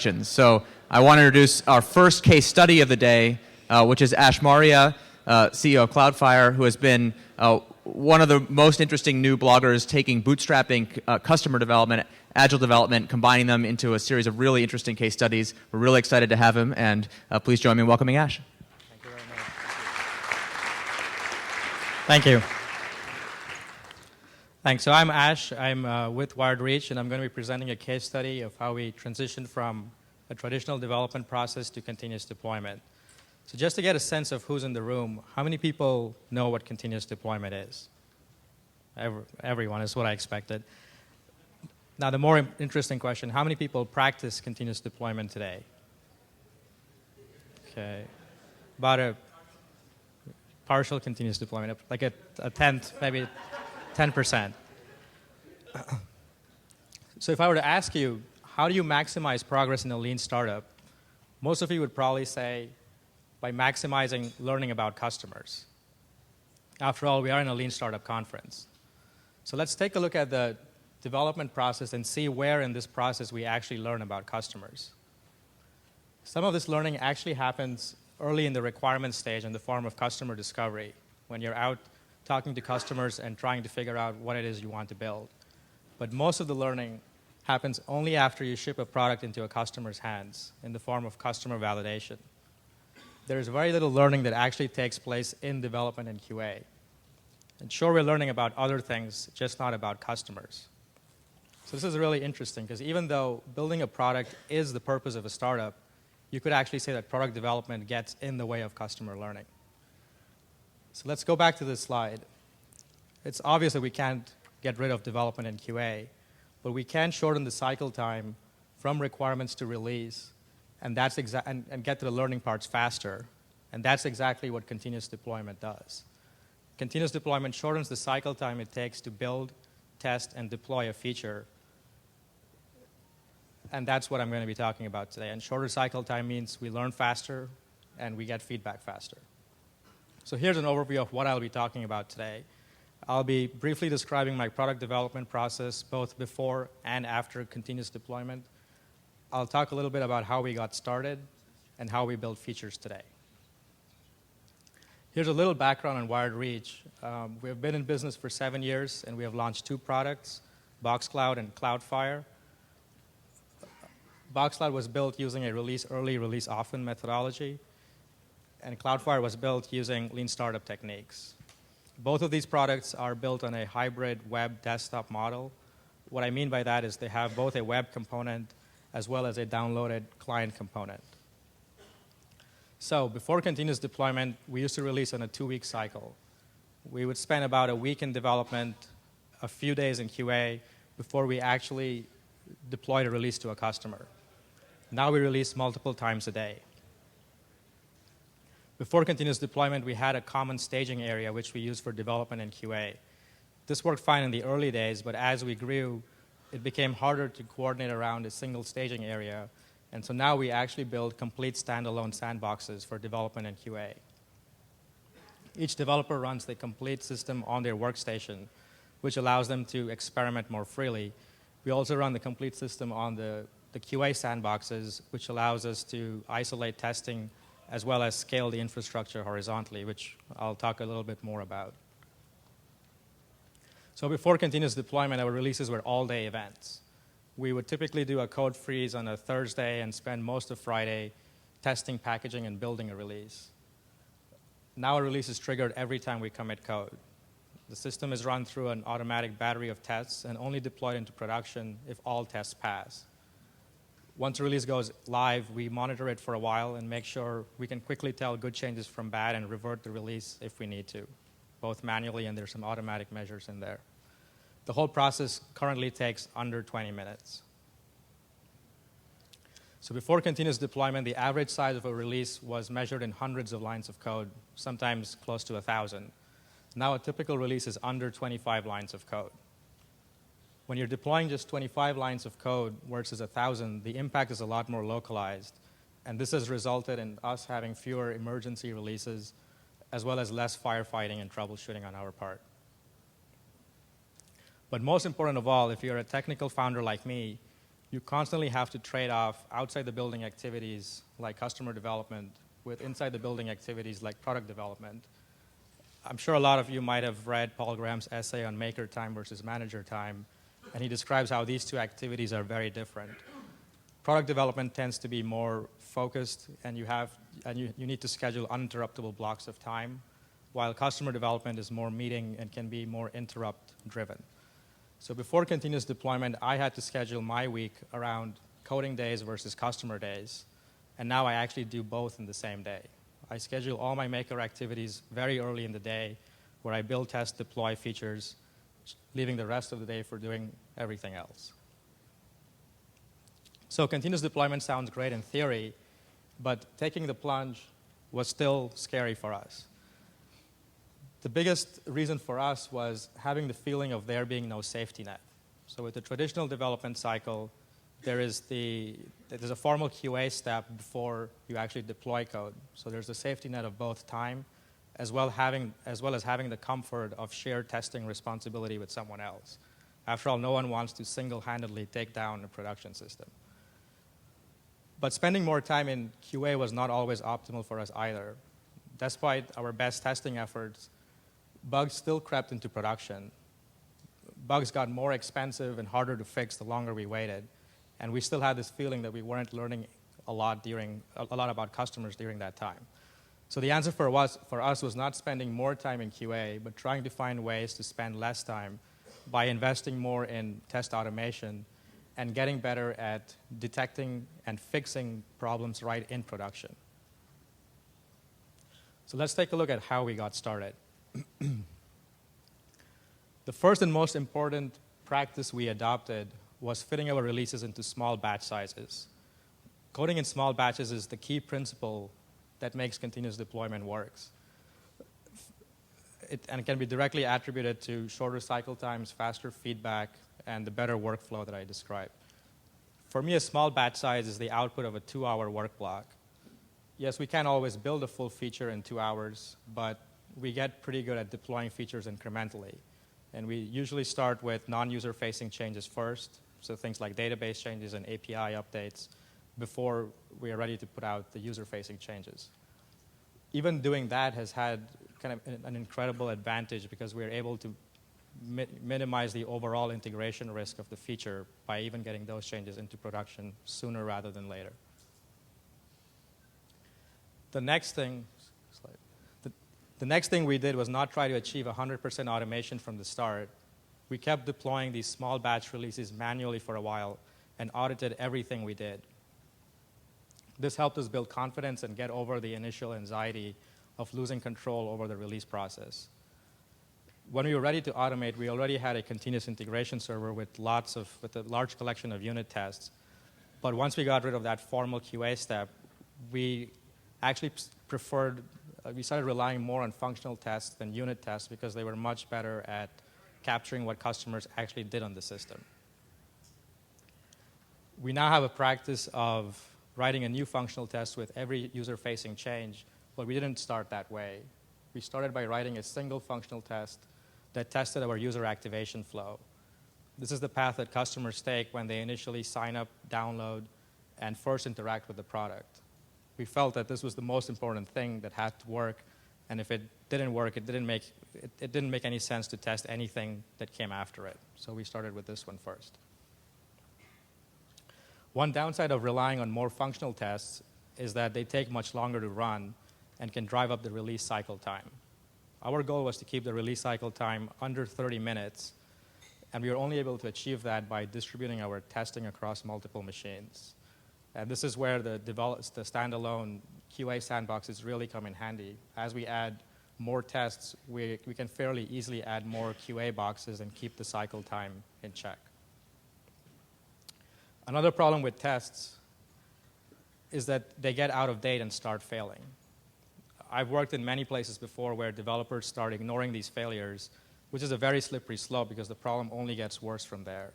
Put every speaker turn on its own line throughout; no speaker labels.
introductions. So I want to introduce our first case study of the day, which is Maurya, CEO of Cloudflare, who has been one of the most interesting new bloggers taking bootstrapping customer development, agile development, combining them into a series of really interesting case studies. We're really excited to have him, and please join me in welcoming Ash.
Thank you very much. Thank you. Thanks. So I'm Ash. I'm with Wired Reach, and I'm going to be presenting a case study of how we transitioned from a traditional development process to continuous deployment. So just to get a sense of who's in the room, how many people know what continuous deployment is? Everyone is what I expected. Now, the more interesting question, how many people practice continuous deployment today? Okay. About a partial continuous deployment, like a tenth, maybe 10%. So if I were to ask you, how do you maximize progress in a lean startup? Most of you would probably say, by maximizing learning about customers. After all, we are in a lean startup conference. So let's take a look at the development process and see where in this process we actually learn about customers. Some of this learning actually happens early in the requirement stage in the form of customer discovery, when you're out talking to customers and trying to figure out what it is you want to build. But most of the learning happens only after you ship a product into a customer's hands in the form of customer validation. There's very little learning that actually takes place in development and QA. And sure, we're learning about other things, just not about customers. So this is really interesting, because even though building a product is the purpose of a startup, you could actually say that product development gets in the way of customer learning. So let's go back to this slide. It's obvious that we can't get rid of development and QA, but we can shorten the cycle time from requirements to release, and get to the learning parts faster. And that's exactly what continuous deployment does. Continuous deployment shortens the cycle time it takes to build, test, and deploy a feature. And that's what I'm going to be talking about today. And shorter cycle time means we learn faster and we get feedback faster. So here's an overview of what I'll be talking about today. I'll be briefly describing my product development process, both before and after continuous deployment. I'll talk a little bit about how we got started and how we build features today. Here's a little background on Wired Reach. We have been in business for 7 years, and we have launched 2 products, BoxCloud and Cloudflare. BoxCloud was built using a release early, release often methodology, and Cloudflare was built using lean startup techniques. Both of these products are built on a hybrid web desktop model. What I mean by that is they have both a web component as well as a downloaded client component. So before continuous deployment, we used to release on a 2-week cycle. We would spend about a week in development, a few days in QA, before we actually deployed a release to a customer. Now we release multiple times a day. Before continuous deployment, we had a common staging area which we used for development and QA. This worked fine in the early days, but as we grew, it became harder to coordinate around a single staging area. And so now we actually build complete standalone sandboxes for development and QA. Each developer runs the complete system on their workstation, which allows them to experiment more freely. We also run the complete system on the QA sandboxes, which allows us to isolate testing as well as scale the infrastructure horizontally, which I'll talk a little bit more about. So before continuous deployment, our releases were all-day events. We would typically do a code freeze on a Thursday and spend most of Friday testing, packaging, and building a release. Now a release is triggered every time we commit code. The system is run through an automatic battery of tests and only deployed into production if all tests pass. Once a release goes live, we monitor it for a while and make sure we can quickly tell good changes from bad and revert the release if we need to, both manually and there's some automatic measures in there. The whole process currently takes under 20 minutes. So before continuous deployment, the average size of a release was measured in hundreds of lines of code, sometimes close to 1,000. Now a typical release is under 25 lines of code. When you're deploying just 25 lines of code versus 1,000, the impact is a lot more localized. And this has resulted in us having fewer emergency releases, as well as less firefighting and troubleshooting on our part. But most important of all, if you're a technical founder like me, You constantly have to trade off outside the building activities like customer development with inside the building activities like product development. I'm sure a lot of you might have read Paul Graham's essay on maker time versus manager time, and he describes how these two activities are very different. Product development tends to be more focused, and you need to schedule uninterruptible blocks of time, while customer development is more meeting and can be more interrupt-driven. So before continuous deployment, I had to schedule my week around coding days versus customer days, and now I actually do both in the same day. I schedule all my maker activities very early in the day, where I build, test, deploy features, leaving the rest of the day for doing everything else. So continuous deployment sounds great in theory, but taking the plunge was still scary for us. The biggest reason for us was having the feeling of there being no safety net. So with the traditional development cycle, there's a formal QA step before you actually deploy code. So there's a safety net of both time, as well as having the comfort of shared testing responsibility with someone else. After all, no one wants to single-handedly take down a production system. But spending more time in QA was not always optimal for us either. Despite our best testing efforts, bugs still crept into production. Bugs got more expensive and harder to fix the longer we waited, and we still had this feeling that we weren't learning a lot about customers during that time. So the answer for us was not spending more time in QA, but trying to find ways to spend less time by investing more in test automation and getting better at detecting and fixing problems right in production. So let's take a look at how we got started. The first and most important practice we adopted was fitting our releases into small batch sizes. Coding in small batches is the key principle that makes continuous deployment works. And it can be directly attributed to shorter cycle times, faster feedback, and the better workflow that I described. For me, a small batch size is the output of a 2-hour work block. Yes, we can't always build a full feature in 2 hours, but we get pretty good at deploying features incrementally. And we usually start with non-user-facing changes first, so things like database changes and API updates, before we are ready to put out the user-facing changes. Even doing that has had kind of an incredible advantage because we're able to minimize the overall integration risk of the feature by even getting those changes into production sooner rather than later. The next thing we did was not try to achieve 100% automation from the start. We kept deploying these small batch releases manually for a while and audited everything we did. This helped us build confidence and get over the initial anxiety of losing control over the release process. When we were ready to automate, we already had a continuous integration server with a large collection of unit tests. But once we got rid of that formal QA step, we actually we started relying more on functional tests than unit tests because they were much better at capturing what customers actually did on the system. We now have a practice of writing a new functional test with every user-facing change, but we didn't start that way. We started by writing a single functional test that tested our user activation flow. This is the path that customers take when they initially sign up, download, and first interact with the product. We felt that this was the most important thing that had to work, and if it didn't work, it didn't make any sense to test anything that came after it. So we started with this one first. One downside of relying on more functional tests is that they take much longer to run and can drive up the release cycle time. Our goal was to keep the release cycle time under 30 minutes, and we were only able to achieve that by distributing our testing across multiple machines. And this is where the standalone QA sandboxes really come in handy. As we add more tests, we can fairly easily add more QA boxes and keep the cycle time in check. Another problem with tests is that they get out of date and start failing. I've worked in many places before where developers start ignoring these failures, which is a very slippery slope because the problem only gets worse from there.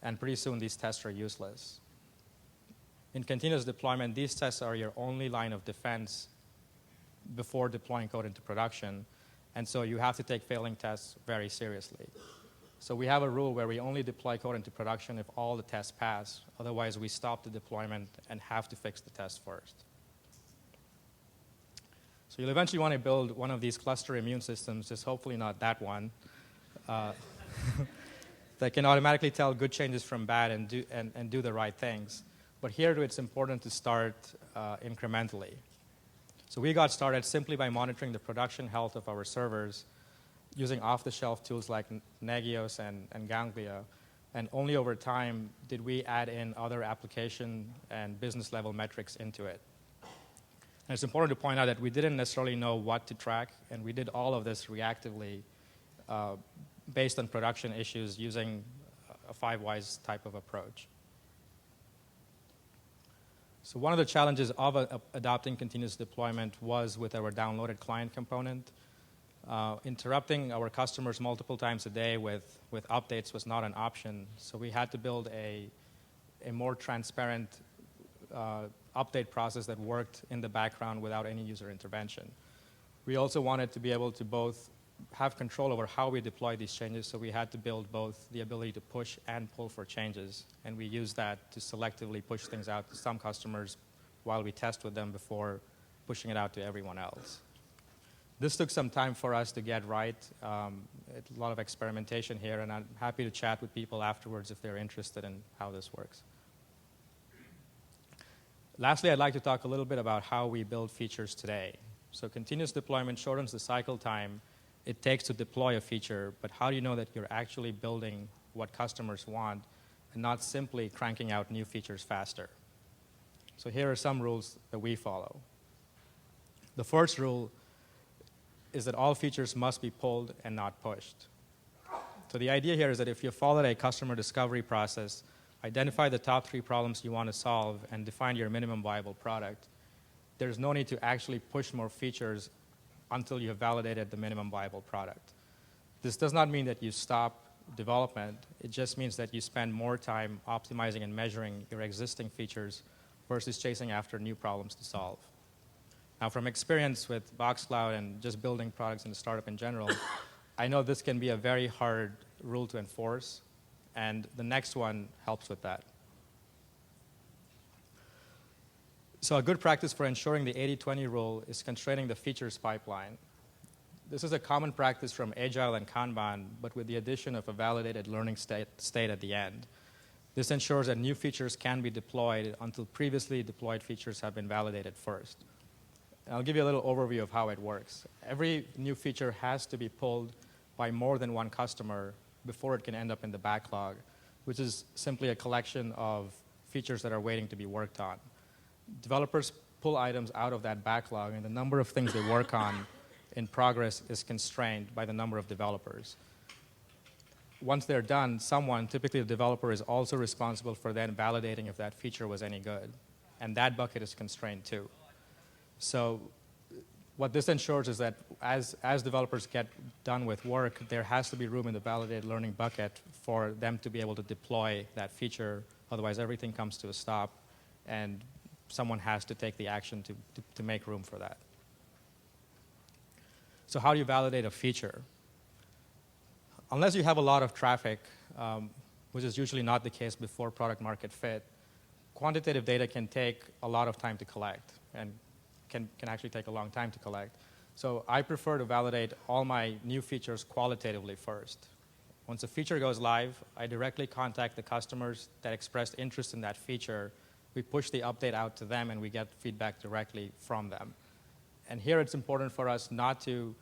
And pretty soon these tests are useless. In continuous deployment, these tests are your only line of defense before deploying code into production, and so you have to take failing tests very seriously. So we have a rule where we only deploy code into production if all the tests pass. Otherwise, we stop the deployment and have to fix the test first. So you'll eventually want to build one of these cluster immune systems, just hopefully not that one, that can automatically tell good changes from bad and do the right things. But here it's important to start incrementally. So we got started simply by monitoring the production health of our servers using off-the-shelf tools like Nagios and Ganglia. And only over time did we add in other application and business-level metrics into it. And it's important to point out that we didn't necessarily know what to track, and we did all of this reactively based on production issues using a 5 whys type of approach. So one of the challenges of adopting continuous deployment was with our downloaded client component. Interrupting our customers multiple times a day with updates was not an option, so we had to build a more transparent update process that worked in the background without any user intervention. We also wanted to be able to both have control over how we deploy these changes, so we had to build both the ability to push and pull for changes, and we use that to selectively push things out to some customers while we test with them before pushing it out to everyone else. This took some time for us to get right. A lot of experimentation here, and I'm happy to chat with people afterwards if they're interested in how this works. Lastly, I'd like to talk a little bit about how we build features today. So continuous deployment shortens the cycle time it takes to deploy a feature, but how do you know that you're actually building what customers want and not simply cranking out new features faster? So here are some rules that we follow. The first rule is that all features must be pulled and not pushed. So the idea here is that if you followed a customer discovery process, identify the top 3 problems you want to solve, and define your minimum viable product, there's no need to actually push more features until you have validated the minimum viable product. This does not mean that you stop development. It just means that you spend more time optimizing and measuring your existing features versus chasing after new problems to solve. Now, from experience with Box Cloud and just building products in the startup in general, I know this can be a very hard rule to enforce, and the next one helps with that. So a good practice for ensuring the 80-20 rule is constraining the features pipeline. This is a common practice from Agile and Kanban, but with the addition of a validated learning state at the end. This ensures that new features can be deployed until previously deployed features have been validated first. And I'll give you a little overview of how it works. Every new feature has to be pulled by more than one customer before it can end up in the backlog, which is simply a collection of features that are waiting to be worked on. Developers pull items out of that backlog, and the number of things they work on in progress is constrained by the number of developers. Once they're done, someone, typically the developer, is also responsible for then validating if that feature was any good. And that bucket is constrained too. So what this ensures is that as developers get done with work, there has to be room in the validated learning bucket for them to be able to deploy that feature. Otherwise, everything comes to a stop, and someone has to take the action to make room for that. So how do you validate a feature? Unless you have a lot of traffic, which is usually not the case before product market fit, quantitative data can take a lot of time to collect and can actually take a long time to collect. So I prefer to validate all my new features qualitatively first. Once a feature goes live, I directly contact the customers that expressed interest in that feature. We push the update out to them, and we get feedback directly from them. And here it's important for us not to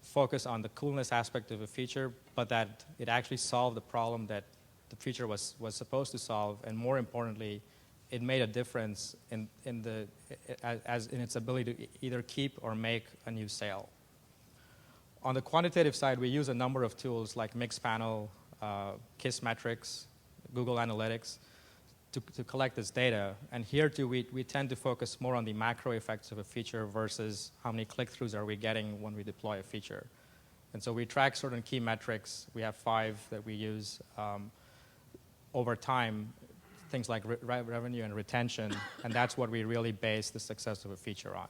focus on the coolness aspect of a feature, but that it actually solved the problem that the feature was supposed to solve, and more importantly, it made a difference in its ability to either keep or make a new sale. On the quantitative side, we use a number of tools like Mixpanel, KISS metrics, Google Analytics, to collect this data. And here too, we tend to focus more on the macro effects of a feature versus how many click-throughs are we getting when we deploy a feature. And so we track certain key metrics. We have 5 that we use over time, things like revenue and retention, and that's what we really base the success of a feature on.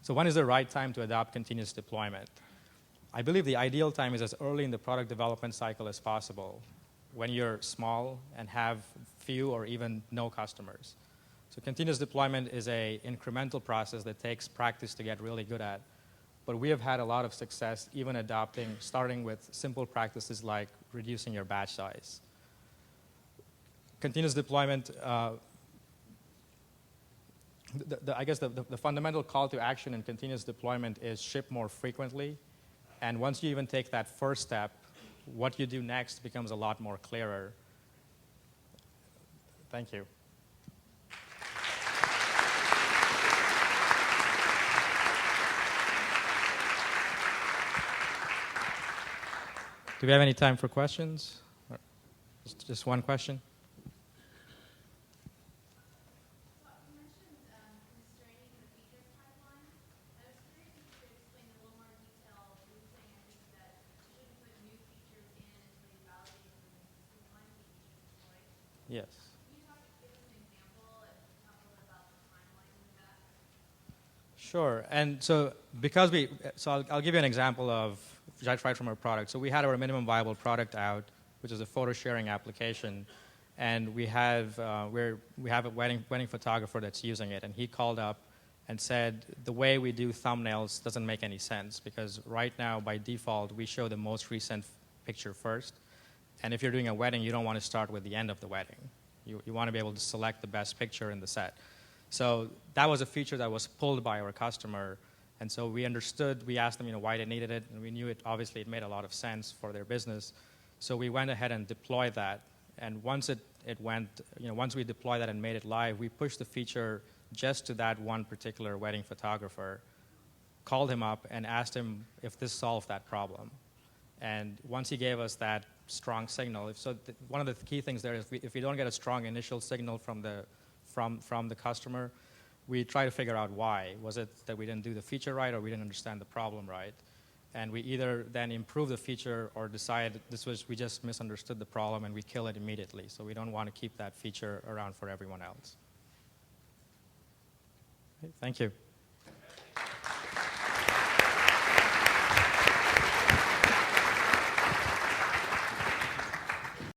So when is the right time to adopt continuous deployment? I believe the ideal time is as early in the product development cycle as possible, when you're small and have few or even no customers. So continuous deployment is an incremental process that takes practice to get really good at. But we have had a lot of success even starting with simple practices like reducing your batch size. Continuous deployment, I guess the fundamental call to action in continuous deployment is ship more frequently. And once you even take that first step, what you do next becomes a lot more clearer. Thank you. Do we have any time for questions? Or just one question?
Well, you mentioned constraining the features pipeline. I was curious if you could explain in a little more detail. You were saying, I think, that you shouldn't put new features in until you validate them in existing ones that you should deploy.
Yes.
Can you give us an example and talk a little bit about the timeline with that?
Sure. And so I'll give you an example of right from our product. So we had our minimum viable product out, which is a photo sharing application, and we have a wedding photographer that's using it, and he called up and said the way we do thumbnails doesn't make any sense because right now by default we show the most recent picture first, and if you're doing a wedding you don't want to start with the end of the wedding. You want to be able to select the best picture in the set. So that was a feature that was pulled by our customer. And so we understood, we asked them, why they needed it, and we knew it made a lot of sense for their business. So we went ahead and deployed that. And once once we deployed that and made it live, we pushed the feature just to that one particular wedding photographer, called him up and asked him if this solved that problem. And once he gave us that strong signal, one of the key things there is if we don't get a strong initial signal from the customer, we try to figure out why. Was it that we didn't do the feature right or we didn't understand the problem right? And we either then improve the feature or decide we just misunderstood the problem and we kill it immediately. So we don't want to keep that feature around for everyone else. Okay, thank you.